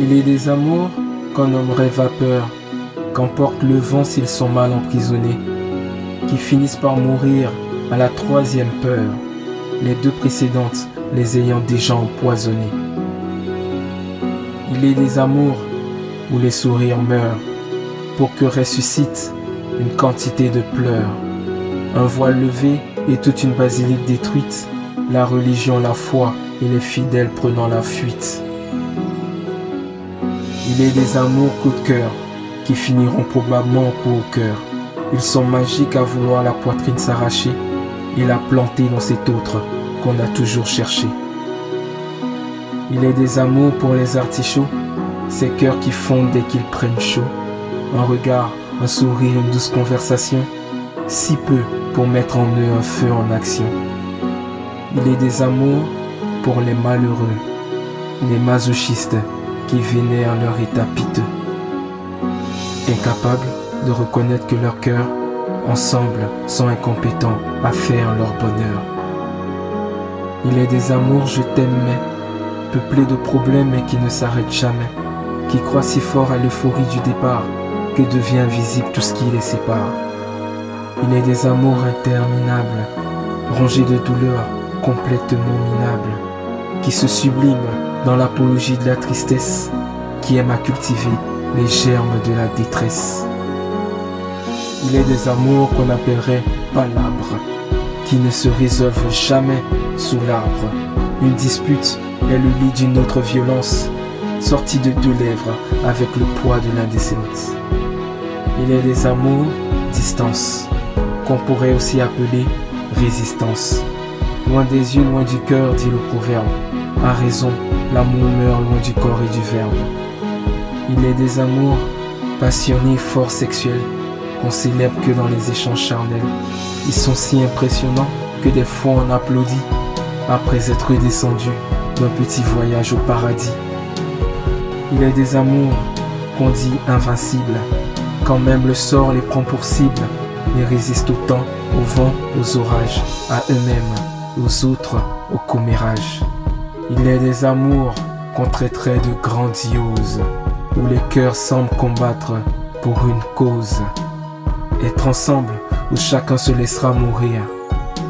Il est des amours qu'on nommerait vapeur, qu'emporte le vent s'ils sont mal emprisonnés, qui finissent par mourir à la troisième peur, les deux précédentes les ayant déjà empoisonnés. Il est des amours où les sourires meurent, pour que ressuscite une quantité de pleurs. Un voile levé et toute une basilique détruite, la religion, la foi et les fidèles prenant la fuite. Il est des amours coup de cœur, qui finiront probablement au coup au cœur. Ils sont magiques à vouloir la poitrine s'arracher et la planter dans cet autre qu'on a toujours cherché. Il est des amours pour les artichauts, ces cœurs qui fondent dès qu'ils prennent chaud. Un regard, un sourire, une douce conversation, si peu pour mettre en eux un feu en action. Il est des amours pour les malheureux, les masochistes qui vénèrent leur état piteux, incapables de reconnaître que leurs cœurs, ensemble, sont incompétents à faire leur bonheur. Il est des amours je t'aime mais, peuplés de problèmes et qui ne s'arrêtent jamais, qui croient si fort à l'euphorie du départ que devient visible tout ce qui les sépare. Il est des amours interminables, rongés de douleurs complètement minables, qui se subliment dans l'apologie de la tristesse, qui aiment à cultiver les germes de la détresse. Il est des amours qu'on appellerait palabres, qui ne se résolvent jamais sous l'arbre. Une dispute est le lit d'une autre violence, sortie de deux lèvres avec le poids de l'indécence. Il est des amours distance, qu'on pourrait aussi appeler résistance. Loin des yeux, loin du cœur, dit le proverbe. À raison, l'amour meurt loin du corps et du verbe. Il est des amours passionnés, forts sexuels, qu'on célèbre que dans les échanges charnels. Ils sont si impressionnants que des fois on applaudit, après être descendu d'un petit voyage au paradis. Il est des amours qu'on dit invincibles, quand même le sort les prend pour cible. Ils résistent au temps, au vent, aux orages, à eux-mêmes, aux autres, au commérage. Il est des amours qu'on traiterait de grandioses, où les cœurs semblent combattre pour une cause. Être ensemble, où chacun se laissera mourir,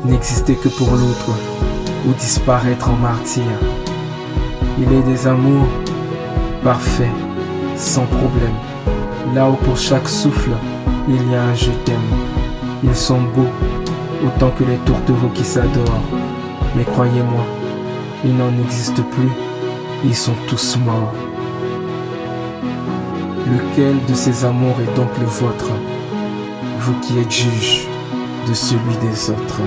n'exister que pour l'autre, ou disparaître en martyr. Il est des amours parfaits, sans problème, là où pour chaque souffle, il y a un je t'aime. Ils sont beaux, autant que les tourtereaux qui s'adorent. Mais croyez-moi, il n'en existe plus, ils sont tous morts. Lequel de ces amours est donc le vôtre, vous qui êtes juge de celui des autres?